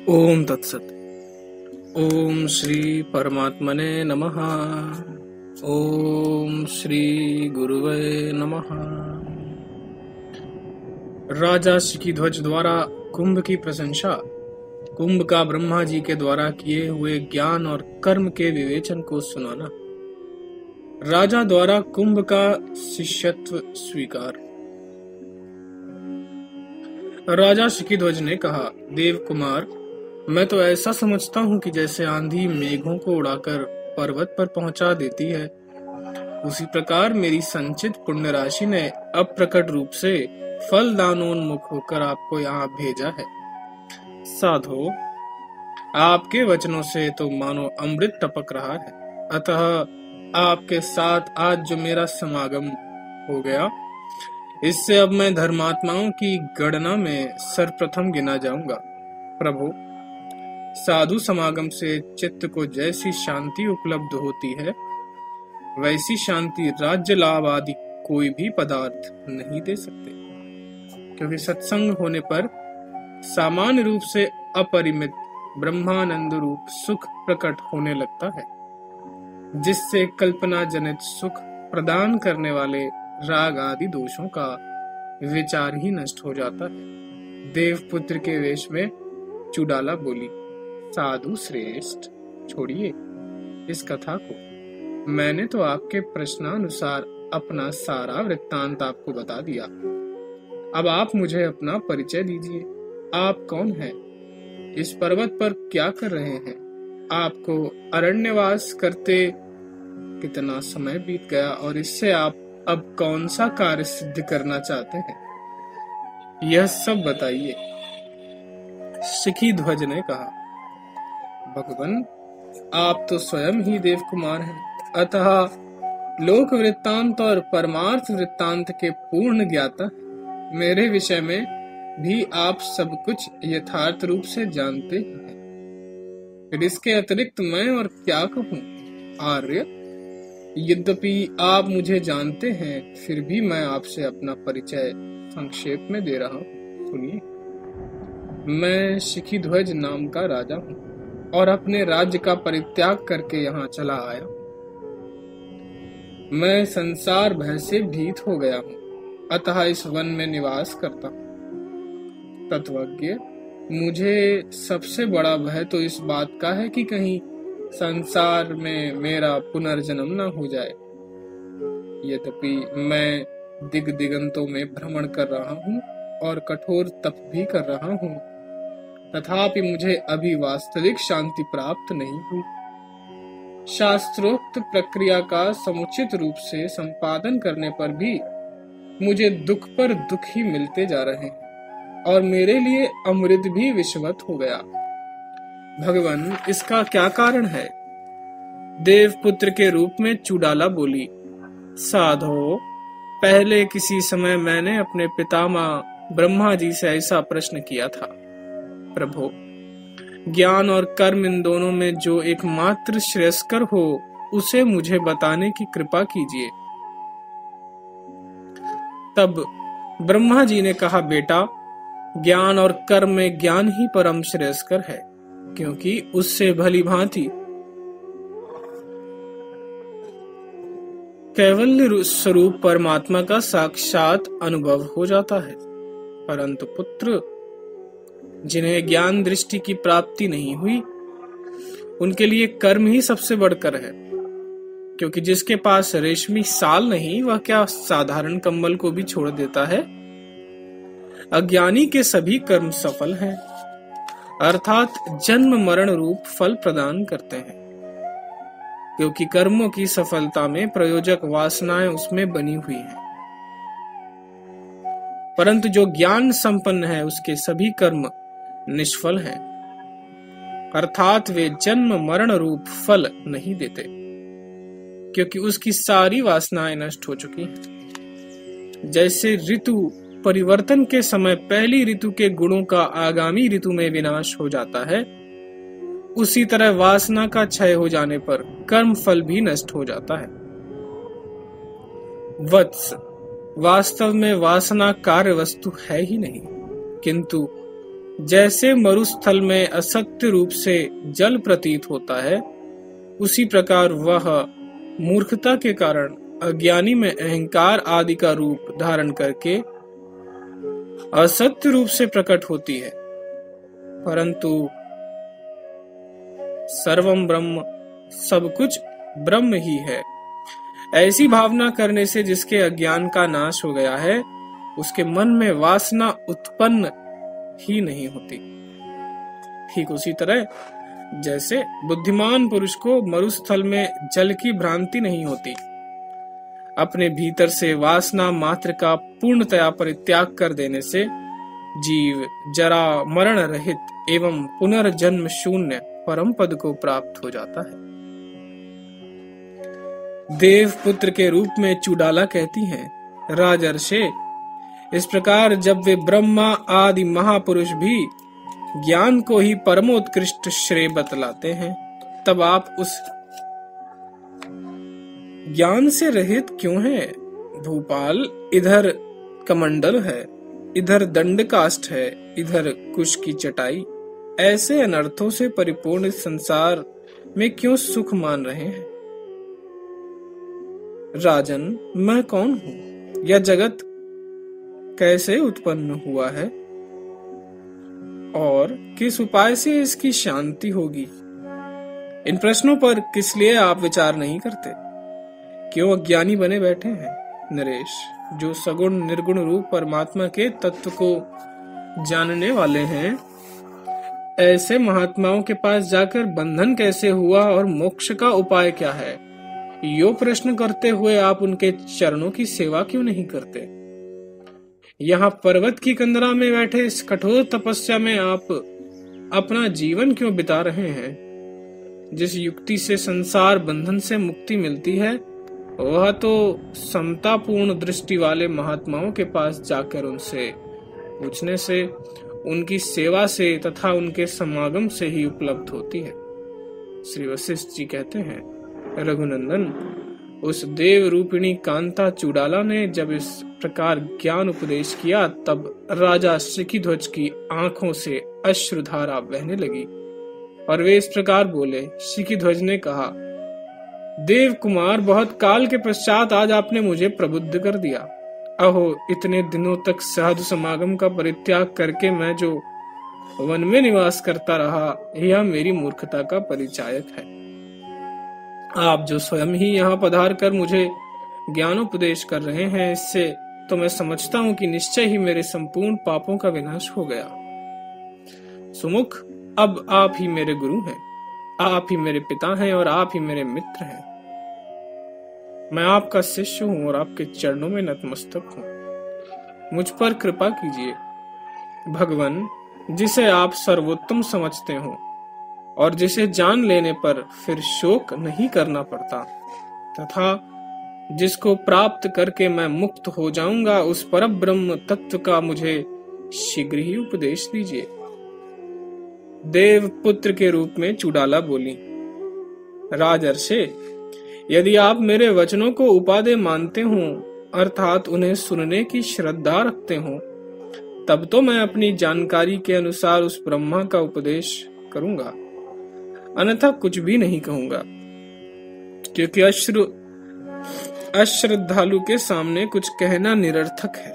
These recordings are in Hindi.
ओम तत्सत। ओम श्री परमात्मने नमः। ओम श्री गुरुवे नमः। राजा शिखीध्वज द्वारा कुंभ की प्रशंसा। कुंभ का ब्रह्मा जी के द्वारा किए हुए ज्ञान और कर्म के विवेचन को सुनाना। राजा द्वारा कुंभ का शिष्यत्व स्वीकार। राजा शिखीध्वज ने कहा, देव कुमार, मैं तो ऐसा समझता हूँ कि जैसे आंधी मेघों को उड़ाकर पर्वत पर पहुंचा देती है, उसी प्रकार मेरी संचित पुण्य राशि ने अप्रकट रूप से फल दानोन्मुख होकर आपको यहाँ भेजा है। साधो, आपके वचनों से तो मानो अमृत टपक रहा है। अतः आपके साथ आज जो मेरा समागम हो गया, इससे अब मैं धर्मात्माओं की गणना में सर्वप्रथम गिना जाऊंगा। प्रभु, साधु समागम से चित्त को जैसी शांति उपलब्ध होती है, वैसी शांति राज्य लाभ आदि कोई भी पदार्थ नहीं दे सकते, क्योंकि सत्संग होने पर सामान्य रूप से अपरिमित ब्रह्मानंद रूप सुख प्रकट होने लगता है, जिससे कल्पना जनित सुख प्रदान करने वाले राग आदि दोषों का विचार ही नष्ट हो जाता है। देवपुत्र के वेश में चुड़ाला बोली, साधु श्रेष्ठ, छोड़िए इस कथा को। मैंने तो आपके प्रश्नानुसार अपना सारा वृत्तांत आपको बता दिया। अब आप मुझे अपना परिचय दीजिए। आप कौन हैं? इस पर्वत पर क्या कर रहे हैं? आपको अरण्यवास करते कितना समय बीत गया और इससे आप अब कौन सा कार्य सिद्ध करना चाहते हैं? यह सब बताइए। शिखीध्वज ने कहा, भगवान, आप तो स्वयं ही देव कुमार हैं, अतः लोक वृत्तांत और परमार्थ वृत्तांत के पूर्ण ज्ञाता। मेरे विषय में भी आप सब कुछ यथार्थ रूप से जानते हैं। फिर इसके अतिरिक्त मैं और क्या कहूँ? आर्य, यद्यपि आप मुझे जानते हैं, फिर भी मैं आपसे अपना परिचय संक्षेप में दे रहा हूँ। सुनिए। मैं शिखीध्वज नाम का राजा हूँ और अपने राज्य का परित्याग करके यहाँ चला आया। मैं संसार भय से भीत हो गया हूँ, अतः इस वन में निवास करता हूँ। तत्वज्ञ, मुझे सबसे बड़ा भय तो इस बात का है कि कहीं संसार में मेरा पुनर्जन्म न हो जाए। यद्यपि मैं दिग दिगंतों में भ्रमण कर रहा हूँ और कठोर तप भी कर रहा हूँ, तथापि मुझे अभी वास्तविक शांति प्राप्त नहीं हुई। शास्त्रोक्त प्रक्रिया का समुचित रूप से संपादन करने पर भी मुझे दुख पर दुख ही मिलते जा रहे हैं और मेरे लिए अमृत भी विषवत हो गया। भगवान, इसका क्या कारण है? देवपुत्र के रूप में चुड़ाला बोली, साधो, पहले किसी समय मैंने अपने पितामह ब्रह्मा जी से ऐसा प्रश्न किया था। प्रभु, ज्ञान और कर्म इन दोनों में जो एकमात्र श्रेयस्कर हो, उसे मुझे बताने की कृपा कीजिए। तब ब्रह्मा जी ने कहा, बेटा, ज्ञान और कर्म में ज्ञान ही परम श्रेयस्कर है, क्योंकि उससे भली भांति कैवल्य स्वरूप परमात्मा का साक्षात अनुभव हो जाता है। परंतु पुत्र, जिन्हें ज्ञान दृष्टि की प्राप्ति नहीं हुई, उनके लिए कर्म ही सबसे बढ़कर है, क्योंकि जिसके पास रेशमी साल नहीं, वह क्या साधारण कंबल को भी छोड़ देता है। अज्ञानी के सभी कर्म सफल हैं, अर्थात जन्म मरण रूप फल प्रदान करते हैं, क्योंकि कर्मों की सफलता में प्रयोजक वासनाएं उसमें बनी हुई हैं। परंतु जो ज्ञान संपन्न है, उसके सभी कर्म निष्फल हैं, अर्थात वे जन्म मरण रूप फल नहीं देते, क्योंकि उसकी सारी वासनाएं नष्ट हो चुकी हैं। जैसे ऋतु परिवर्तन के समय पहली ऋतु के गुणों का आगामी ऋतु में विनाश हो जाता है, उसी तरह वासना का क्षय हो जाने पर कर्म फल भी नष्ट हो जाता है। वत्स, वास्तव में वासना कार्य वस्तु है ही नहीं, किंतु जैसे मरुस्थल में असत्य रूप से जल प्रतीत होता है, उसी प्रकार वह मूर्खता के कारण अज्ञानी में अहंकार आदि का रूप धारण करके असत्य रूप से प्रकट होती है। परंतु सर्वम ब्रह्म, सब कुछ ब्रह्म ही है, ऐसी भावना करने से जिसके अज्ञान का नाश हो गया है, उसके मन में वासना उत्पन्न ही नहीं होती। ठीक उसी तरह जैसे बुद्धिमान पुरुष को मरुस्थल में जल की भ्रांति नहीं होती, अपने भीतर से वासना मात्र का पूर्णतया परित्याग कर देने से जीव जरा मरण रहित एवं पुनर्जन्म शून्य परम पद को प्राप्त हो जाता है। देव पुत्र के रूप में चुड़ाला कहती हैं, राजर्षे, इस प्रकार जब वे ब्रह्मा आदि महापुरुष भी ज्ञान को ही परमोत्कृष्ट श्रेय बतलाते हैं, तब आप उस ज्ञान से रहित क्यों हैं? भूपाल, इधर कमंडल है, इधर दंड काष्ठ है, इधर कुश की चटाई, ऐसे अनर्थों से परिपूर्ण इस संसार में क्यों सुख मान रहे हैं? राजन, मैं कौन हूँ? यह जगत कैसे उत्पन्न हुआ है और किस उपाय से इसकी शांति होगी? इन प्रश्नों पर किस लिए आप विचार नहीं करते? क्यों अज्ञानी बने बैठे हैं? नरेश, जो सगुण निर्गुण रूप परमात्मा के तत्व को जानने वाले हैं, ऐसे महात्माओं के पास जाकर बंधन कैसे हुआ और मोक्ष का उपाय क्या है, यो प्रश्न करते हुए आप उनके चरणों की सेवा क्यों नहीं करते? यहाँ पर्वत की कंदरा में बैठे इस कठोर तपस्या में आप अपना जीवन क्यों बिता रहे हैं? जिस युक्ति से संसार बंधन से मुक्ति मिलती है, वह तो समतापूर्ण दृष्टि वाले महात्माओं के पास जाकर उनसे पूछने से, उनकी सेवा से तथा उनके समागम से ही उपलब्ध होती है। श्री वशिष्ठ जी कहते हैं, रघुनंदन, उस देव रूपिणी कांता चुड़ाला ने जब इस प्रकार ज्ञान उपदेश किया, तब राजा शिखीध्वज की आंखों से अश्रुधारा बहने लगी और वे इस प्रकार बोले। शिखीध्वज ने कहा, देव कुमार, बहुत काल के पश्चात आज आपने मुझे प्रबुद्ध कर दिया। अहो, इतने दिनों तक साधु समागम का परित्याग करके मैं जो वन में निवास करता रहा, यह मेरी मूर्खता का परिचायक है। आप जो स्वयं ही यहाँ पधार कर मुझे ज्ञानोपदेश कर रहे हैं, इससे तो मैं समझता हूँ कि निश्चय ही मेरे संपूर्ण पापों का विनाश हो गया। सुमुख, अब आप ही मेरे गुरु हैं, आप ही मेरे पिता हैं और आप ही मेरे मित्र हैं। मैं आपका शिष्य हूँ और आपके चरणों में नतमस्तक हूँ। मुझ पर कृपा कीजिए। भगवान, जिसे आप सर्वोत्तम समझते हो और जिसे जान लेने पर फिर शोक नहीं करना पड़ता, तथा जिसको प्राप्त करके मैं मुक्त हो जाऊंगा, उस परब्रह्म तत्व का मुझे शीघ्र ही उपदेश दीजिए। देव पुत्र के रूप में चुड़ाला बोली, राजर्षे, यदि आप मेरे वचनों को उपादेय मानते हो, अर्थात उन्हें सुनने की श्रद्धा रखते हो, तब तो मैं अपनी जानकारी के अनुसार उस ब्रह्मा का उपदेश करूंगा, अन्यथा कुछ भी नहीं कहूंगा। क्योंकि अश्रद्धालु के सामने कुछ कहना निरर्थक है।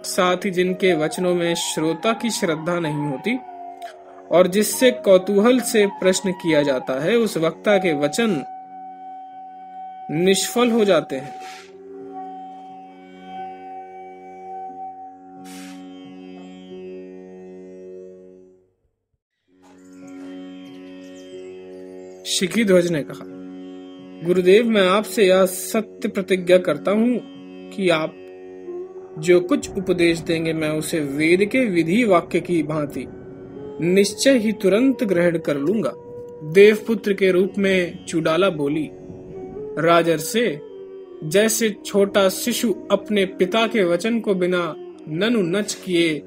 साथ ही जिनके वचनों में श्रोता की श्रद्धा नहीं होती और जिससे कौतूहल से प्रश्न किया जाता है, उस वक्ता के वचन निष्फल हो जाते हैं। शिखीध्वज ने कहा, गुरुदेव, मैं आपसे यह सत्य प्रतिज्ञा करता हूँ कि आप जो कुछ उपदेश देंगे, मैं उसे वेद के विधि वाक्य की भांति निश्चय ही तुरंत ग्रहण कर लूंगा। देवपुत्र के रूप में चुड़ाला बोली, राजर्षे, जैसे छोटा शिशु अपने पिता के वचन को बिना ननु नच किए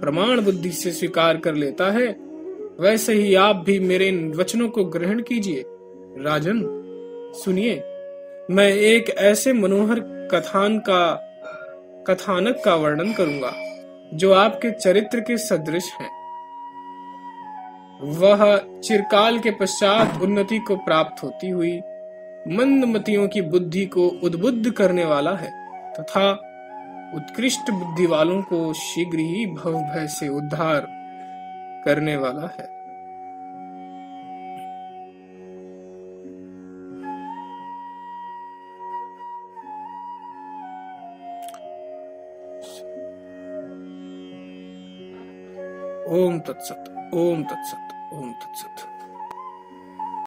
प्रमाण बुद्धि से स्वीकार कर लेता है, वैसे ही आप भी मेरे इन वचनों को ग्रहण कीजिए। राजन, सुनिए, मैं एक ऐसे मनोहर कथानक का वर्णन करूंगा जो आपके चरित्र के सदृश हैं। वह चिरकाल के पश्चात उन्नति को प्राप्त होती हुई मंदमतियों की बुद्धि को उद्बुद्ध करने वाला है तथा उत्कृष्ट बुद्धि वालों को शीघ्र ही भव भय से उद्धार करने वाला है। ओम तत्सत, ओम तत्सत, ओम तत्सत।